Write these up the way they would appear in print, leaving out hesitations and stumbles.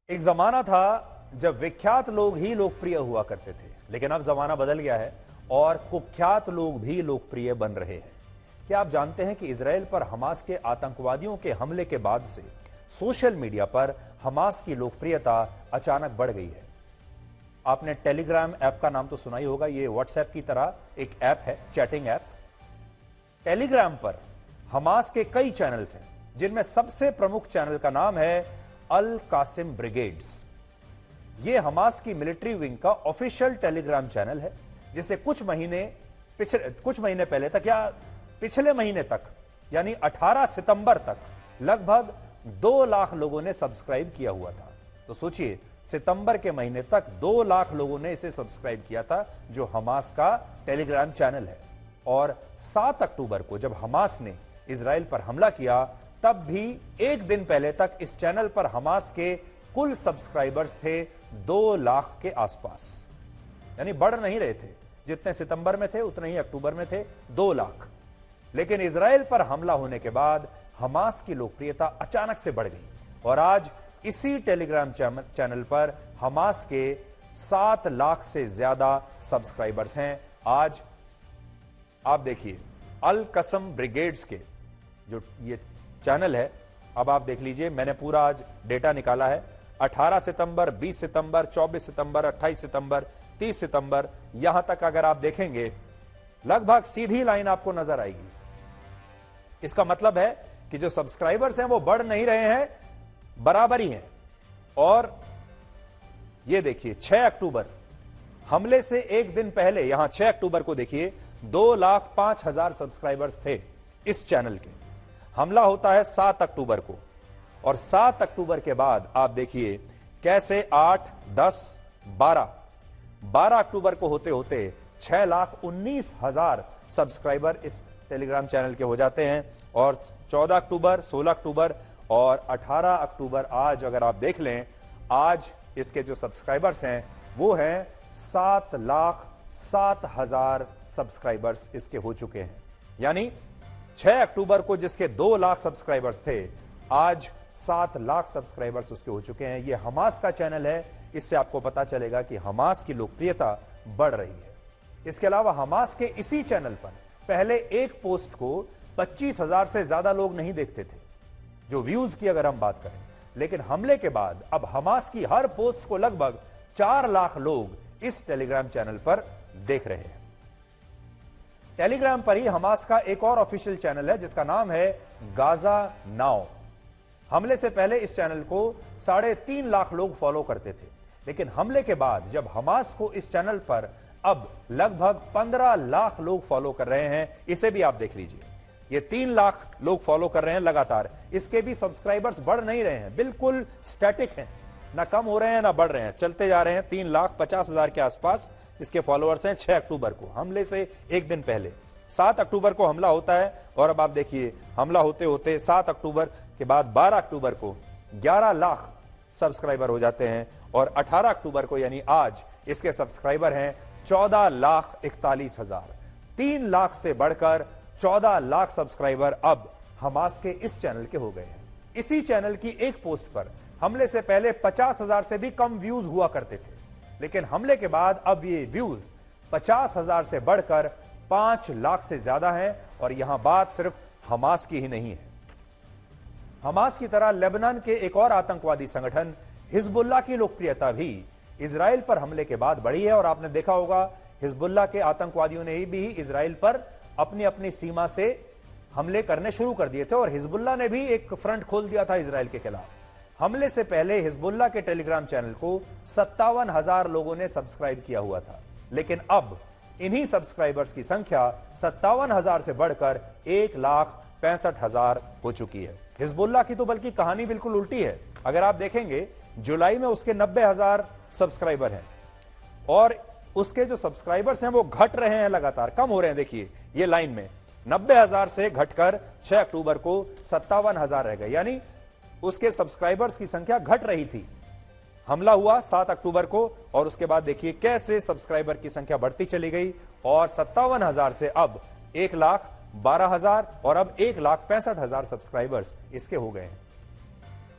एक जमाना था जब विख्यात लोग ही लोकप्रिय हुआ करते थे, लेकिन अब जमाना बदल गया है और कुख्यात लोग भी लोकप्रिय बन रहे हैं। क्या आप जानते हैं कि इजराइल पर हमास के आतंकवादियों के हमले के बाद से सोशल मीडिया पर हमास की लोकप्रियता अचानक बढ़ गई है। आपने टेलीग्राम ऐप का नाम तो सुना ही होगा। ये व्हाट्सएप की तरह एक ऐप है, चैटिंग ऐप। टेलीग्राम पर हमास के कई चैनल्स हैं, जिनमें सबसे प्रमुख चैनल का नाम है अल कासिम ब्रिगेड्स। यह हमास की मिलिट्री विंग का ऑफिशियल टेलीग्राम चैनल है, जिसे कुछ महीने पहले तक या पिछले महीने तक यानी 18 सितंबर तक लगभग 2 लाख लोगों ने सब्सक्राइब किया हुआ था। तो सोचिए, सितंबर के महीने तक 2 लाख लोगों ने इसे सब्सक्राइब किया था, जो हमास का टेलीग्राम चैनल है। और 7 अक्टूबर को जब हमास ने इजराइल पर हमला किया, तब भी एक दिन पहले तक इस चैनल पर हमास के कुल सब्सक्राइबर्स थे 2 लाख के आसपास, यानी बढ़ नहीं रहे थे। जितने सितंबर में थे उतने ही अक्टूबर में थे, 2 लाख। लेकिन इजराइल पर हमला होने के बाद हमास की लोकप्रियता अचानक से बढ़ गई और आज इसी टेलीग्राम चैनल पर हमास के 7 लाख से ज्यादा सब्सक्राइबर्स हैं। आज आप देखिए, अल कसम ब्रिगेड्स के जो ये चैनल है, अब आप देख लीजिए, मैंने पूरा आज डेटा निकाला है। 18 सितंबर, 20 सितंबर, 24 सितंबर, 28 सितंबर, 30 सितंबर, यहां तक अगर आप देखेंगे लगभग सीधी लाइन आपको नजर आएगी। इसका मतलब है कि जो सब्सक्राइबर्स हैं वो बढ़ नहीं रहे हैं, बराबर ही हैं। और ये देखिए, 6 अक्टूबर हमले से एक दिन पहले, यहां 6 अक्टूबर को देखिए, 2,05,000 सब्सक्राइबर्स थे इस चैनल के। हमला होता है 7 अक्टूबर को, और 7 अक्टूबर के बाद आप देखिए कैसे 8, 10, 12 अक्टूबर को होते होते 6,19,000 सब्सक्राइबर इस टेलीग्राम चैनल के हो जाते हैं। और 14 अक्टूबर, 16 अक्टूबर और 18 अक्टूबर, आज अगर आप देख लें, आज इसके जो सब्सक्राइबर्स हैं वो हैं 7,07,000 सब्सक्राइबर्स इसके हो चुके हैं। यानी 6 अक्टूबर को जिसके 2 लाख सब्सक्राइबर्स थे, आज 7 लाख सब्सक्राइबर्स उसके हो चुके हैं। यह हमास का चैनल है। इससे आपको पता चलेगा कि हमास की लोकप्रियता बढ़ रही है। इसके अलावा हमास के इसी चैनल पर पहले एक पोस्ट को 25,000 से ज्यादा लोग नहीं देखते थे, जो व्यूज की अगर हम बात करें। लेकिन हमले के बाद अब हमास की हर पोस्ट को लगभग 4 लाख लोग इस टेलीग्राम चैनल पर देख रहे हैं। टेलीग्राम पर ही हमास का एक और ऑफिशियल चैनल है, जिसका नाम है गाजा नाउ। हमले से पहले इस चैनल को 3.5 लाख लोग फॉलो करते थे, लेकिन हमले के बाद जब हमास को इस चैनल पर अब लगभग 15 लाख लोग फॉलो कर रहे हैं, इसे भी आप देख लीजिए, ये 3 लाख लोग फॉलो कर रहे हैं लगातार। इसके भी सब्सक्राइबर्स बढ़ नहीं रहे हैं, बिल्कुल स्टैटिक हैं, ना कम हो रहे हैं ना बढ़ रहे हैं, चलते जा रहे हैं। 3,50,000 के आसपास इसके फॉलोअर्स हैं 6 अक्टूबर को, हमले से एक दिन पहले। 7 अक्टूबर को हमला होता है और अब आप देखिए, हमला होते होते 7 अक्टूबर के बाद 12 अक्टूबर को 11 लाख सब्सक्राइबर हो जाते हैं और 18 अक्टूबर को यानी आज इसके सब्सक्राइबर हैं 14,41,000। 3 लाख से बढ़कर 14 लाख सब्सक्राइबर अब हमास के इस चैनल के हो गए हैं। इसी चैनल की एक पोस्ट पर हमले से पहले 50,000 से भी कम व्यूज हुआ करते थे, लेकिन हमले के बाद अब ये व्यूज 50,000 से बढ़कर 5 लाख से ज्यादा हैं। और यहां बात सिर्फ हमास की ही नहीं है। हमास की तरह लेबनान के एक और आतंकवादी संगठन हिजबुल्लाह की लोकप्रियता भी इजराइल पर हमले के बाद बढ़ी है। और आपने देखा होगा, हिजबुल्लाह के आतंकवादियों ने भी इजराइल पर अपनी अपनी सीमा से हमले करने शुरू कर दिए थे और हिजबुल्लाह ने भी एक फ्रंट खोल दिया था इजराइल के खिलाफ। हमले से पहले हिजबुल्लाह के टेलीग्राम चैनल को 57,000 लोगों ने सब्सक्राइब किया हुआ था, लेकिन अब इन्हीं सब्सक्राइबर्स की संख्या 57,000 से बढ़कर 1,65,000 हो चुकी है। हिजबुल्लाह की तो बल्कि कहानी बिल्कुल उल्टी है। अगर आप देखेंगे, जुलाई में उसके 90,000 सब्सक्राइबर हैं और उसके जो सब्सक्राइबर्स हैं वो घट रहे हैं, लगातार कम हो रहे हैं। देखिए, ये लाइन में 90,000 से घटकर 6 अक्टूबर को 57,000 रह गए, यानी उसके सब्सक्राइबर्स की संख्या घट रही थी। हमला हुआ 7 अक्टूबर को और उसके बाद देखिए कैसे सब्सक्राइबर की संख्या बढ़ती चली गई और 57,000 से अब 1,12,000 और अब 1,65,000 सब्सक्राइबर्स इसके हो गए हैं।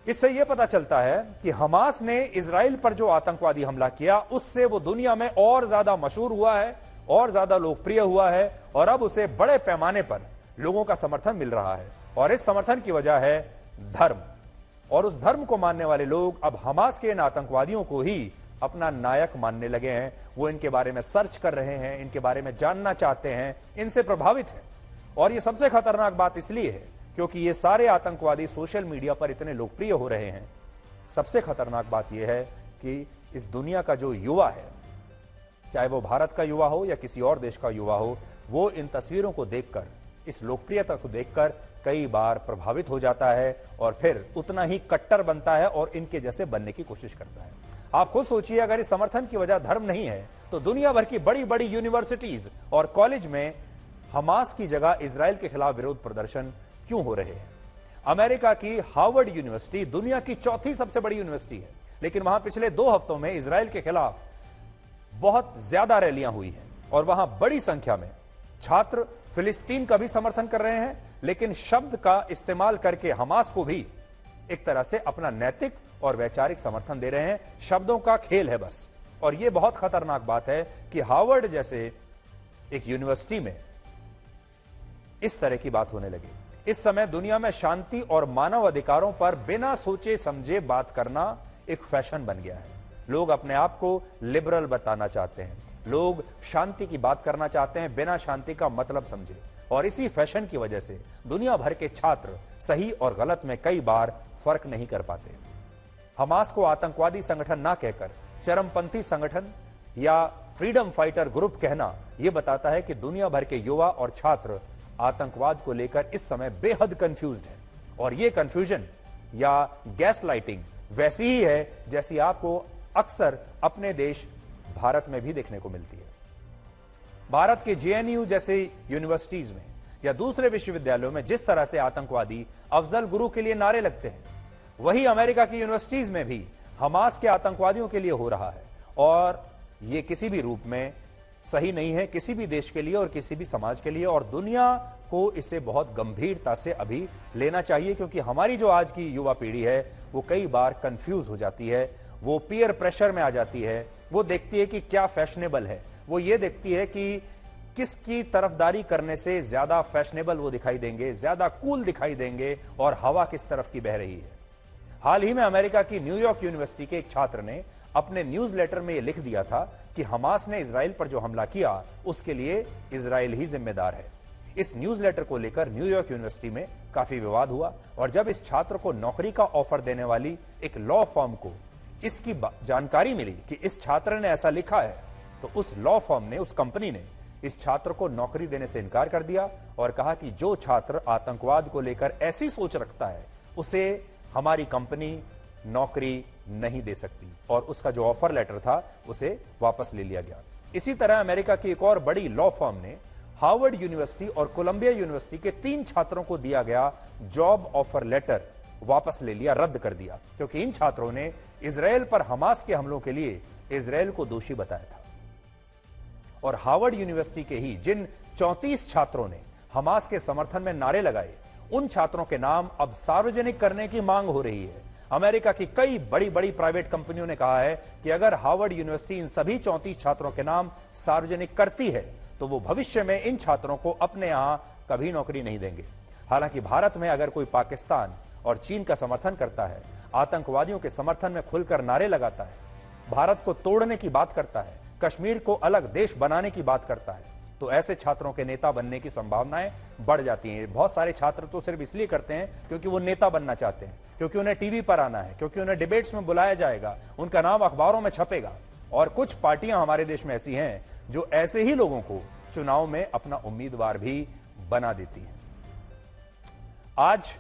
इससे यह पता चलता है कि हमास ने इजराइल पर जो आतंकवादी हमला किया उससे वो दुनिया में और ज्यादा मशहूर हुआ है, और ज्यादा लोकप्रिय हुआ है, और अब उसे बड़े पैमाने पर लोगों का समर्थन मिल रहा है। और इस समर्थन की वजह है धर्म, और उस धर्म को मानने वाले लोग अब हमास के इन आतंकवादियों को ही अपना नायक मानने लगे हैं। वो इनके बारे में सर्च कर रहे हैं, इनके बारे में जानना चाहते हैं, इनसे प्रभावित हैं। और ये सबसे खतरनाक बात इसलिए है क्योंकि ये सारे आतंकवादी सोशल मीडिया पर इतने लोकप्रिय हो रहे हैं। सबसे खतरनाक बात यह है कि इस दुनिया का जो युवा है, चाहे वो भारत का युवा हो या किसी और देश का युवा हो, वो इन तस्वीरों को देखकर, इस लोकप्रियता को देखकर कई बार प्रभावित हो जाता है और फिर उतना ही कट्टर बनता है और इनके जैसे बनने की कोशिश करता है। आप खुद सोचिए, अगर इस समर्थन की वजह धर्म नहीं है तो दुनिया भर की बड़ी बड़ी यूनिवर्सिटीज और कॉलेज में हमास की जगह इजराइल के खिलाफ विरोध प्रदर्शन क्यों हो रहे हैं? अमेरिका की हार्वर्ड यूनिवर्सिटी दुनिया की चौथी सबसे बड़ी यूनिवर्सिटी है, लेकिन वहां पिछले 2 हफ्तों में इजराइल के खिलाफ बहुत ज्यादा रैलियां हुई हैं और वहां बड़ी संख्या में छात्र फिलिस्तीन का भी समर्थन कर रहे हैं, लेकिन शब्द का इस्तेमाल करके हमास को भी एक तरह से अपना नैतिक और वैचारिक समर्थन दे रहे हैं। शब्दों का खेल है बस। और यह बहुत खतरनाक बात है कि हार्वर्ड जैसे एक यूनिवर्सिटी में इस तरह की बात होने लगी। इस समय दुनिया में शांति और मानव अधिकारों पर बिना सोचे समझे बात करना एक फैशन बन गया है। लोग अपने आप को लिबरल बताना चाहते हैं, लोग शांति की बात करना चाहते हैं बिना शांति का मतलब समझे। और इसी फैशन की वजह से दुनिया भर के छात्र सही और गलत में कई बार फर्क नहीं कर पाते। हमास को आतंकवादी संगठन ना कहकर चरमपंथी संगठन या फ्रीडम फाइटर ग्रुप कहना यह बताता है कि दुनिया भर के युवा और छात्र आतंकवाद को लेकर इस समय बेहद कंफ्यूज्ड है। और यह कंफ्यूजन या गैस लाइटिंग वैसी ही है जैसी आपको अक्सर अपने देश भारत में भी देखने को मिलती है। भारत के जेएनयू जैसे यूनिवर्सिटीज में या दूसरे विश्वविद्यालयों में जिस तरह से आतंकवादी अफजल गुरु के लिए नारे लगते हैं, वही अमेरिका की यूनिवर्सिटीज में भी हमास के आतंकवादियों के लिए हो रहा है। और यह किसी भी रूप में सही नहीं है, किसी भी देश के लिए और किसी भी समाज के लिए। और दुनिया को इसे बहुत गंभीरता से अभी लेना चाहिए, क्योंकि हमारी जो आज की युवा पीढ़ी है वो कई बार कंफ्यूज हो जाती है, वो पीयर प्रेशर में आ जाती है। वो देखती है कि क्या फैशनेबल है, वो ये देखती है कि किसकी तरफदारी करने से ज्यादा फैशनेबल वो दिखाई देंगे, ज्यादा कूल दिखाई देंगे, और हवा किस तरफ की बह रही है। हाल ही में अमेरिका की न्यूयॉर्क यूनिवर्सिटी के एक छात्र ने अपने न्यूज़लेटर में यह लिख दिया था कि हमास ने इजराइल पर जो हमला किया उसके लिए इजराइल ही जिम्मेदार है। इस न्यूज़लेटर को लेकर न्यूयॉर्क यूनिवर्सिटी में काफी विवाद हुआ, और जब इस छात्र को नौकरी का ऑफर देने वाली एक लॉ फर्म को इसकी जानकारी मिली कि इस छात्र ने ऐसा लिखा है, तो उस लॉ फर्म ने, उस कंपनी ने इस छात्र को नौकरी देने से इनकार कर दिया और कहा कि जो छात्र आतंकवाद को लेकर ऐसी सोच रखता है उसे हमारी कंपनी नौकरी नहीं दे सकती, और उसका जो ऑफर लेटर था उसे वापस ले लिया गया। इसी तरह अमेरिका की एक और बड़ी लॉ फर्म ने हार्वर्ड यूनिवर्सिटी और कोलंबिया यूनिवर्सिटी के 3 छात्रों को दिया गया जॉब ऑफर लेटर वापस ले लिया, रद्द कर दिया, क्योंकि इन छात्रों ने इजराइल पर हमास के हमलों के लिए इजराइल को दोषी बताया था। और हार्वर्ड यूनिवर्सिटी के ही जिन 34 छात्रों ने हमास के समर्थन में नारे लगाए, उन छात्रों के नाम अब सार्वजनिक करने की मांग हो रही है। अमेरिका की कई बड़ी बड़ी प्राइवेट कंपनियों ने कहा है कि अगर हार्वर्ड यूनिवर्सिटी इन सभी 34 छात्रों के नाम सार्वजनिक करती है तो वो भविष्य में इन छात्रों को अपने यहां कभी नौकरी नहीं देंगे। हालांकि भारत में अगर कोई पाकिस्तान और चीन का समर्थन करता है, आतंकवादियों के समर्थन में खुलकर नारे लगाता है, भारत को तोड़ने की बात करता है, कश्मीर को अलग देश बनाने की बात करता है, तो ऐसे छात्रों के नेता बनने की संभावनाएं बढ़ जाती हैं। बहुत सारे छात्र तो सिर्फ इसलिए करते हैं क्योंकि वो नेता बनना चाहते हैं, क्योंकि उन्हें टीवी पर आना है, क्योंकि उन्हें डिबेट्स में बुलाया जाएगा, उनका नाम अखबारों में छपेगा। और कुछ पार्टियां हमारे देश में ऐसी हैं जो ऐसे ही लोगों को चुनाव में अपना उम्मीदवार भी बना देती हैं। आज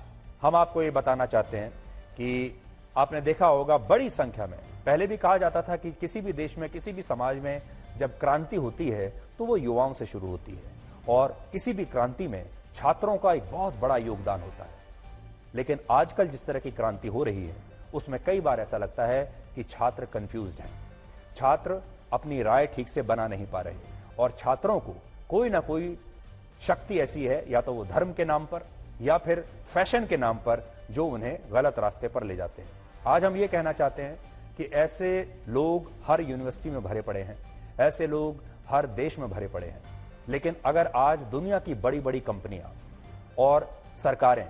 हम आपको ये बताना चाहते हैं कि आपने देखा होगा बड़ी संख्या में, पहले भी कहा जाता था कि किसी भी देश में, किसी भी समाज में जब क्रांति होती है तो वो युवाओं से शुरू होती है, और किसी भी क्रांति में छात्रों का एक बहुत बड़ा योगदान होता है। लेकिन आजकल जिस तरह की क्रांति हो रही है उसमें कई बार ऐसा लगता है कि छात्र कंफ्यूज्ड हैं, छात्र अपनी राय ठीक से बना नहीं पा रहे, और छात्रों को कोई ना कोई शक्ति ऐसी है, या तो वो धर्म के नाम पर, या फिर फैशन के नाम पर जो उन्हें गलत रास्ते पर ले जाते हैं। आज हम ये कहना चाहते हैं कि ऐसे लोग हर यूनिवर्सिटी में भरे पड़े हैं, ऐसे लोग हर देश में भरे पड़े हैं। लेकिन अगर आज दुनिया की बड़ी बड़ी कंपनियां और सरकारें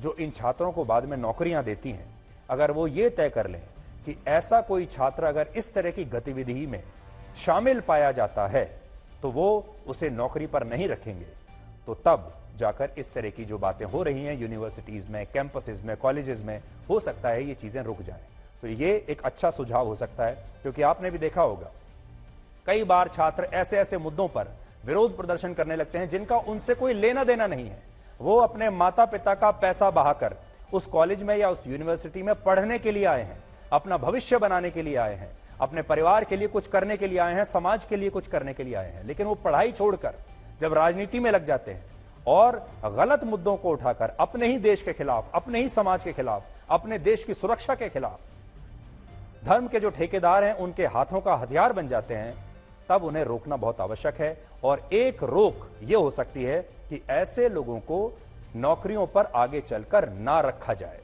जो इन छात्रों को बाद में नौकरियां देती हैं, अगर वो ये तय कर लें कि ऐसा कोई छात्र अगर इस तरह की गतिविधि में शामिल पाया जाता है तो वो उसे नौकरी पर नहीं रखेंगे, तो तब जाकर इस तरह की जो बातें हो रही हैं यूनिवर्सिटीज में, कैंपसेस में, कॉलेजेस में, हो सकता है ये चीजें रुक जाएं। तो ये एक अच्छा सुझाव हो सकता है, क्योंकि आपने भी देखा होगा कई बार छात्र ऐसे ऐसे मुद्दों पर विरोध प्रदर्शन करने लगते हैं जिनका उनसे कोई लेना देना नहीं है। वो अपने माता पिता का पैसा बहाकर उस कॉलेज में या उस यूनिवर्सिटी में पढ़ने के लिए आए हैं, अपना भविष्य बनाने के लिए आए हैं, अपने परिवार के लिए कुछ करने के लिए आए हैं, समाज के लिए कुछ करने के लिए आए हैं। लेकिन वो पढ़ाई छोड़कर जब राजनीति में लग जाते हैं और गलत मुद्दों को उठाकर अपने ही देश के खिलाफ, अपने ही समाज के खिलाफ, अपने देश की सुरक्षा के खिलाफ धर्म के जो ठेकेदार हैं उनके हाथों का हथियार बन जाते हैं, तब उन्हें रोकना बहुत आवश्यक है। और एक रोक यह हो सकती है कि ऐसे लोगों को नौकरियों पर आगे चलकर ना रखा जाए।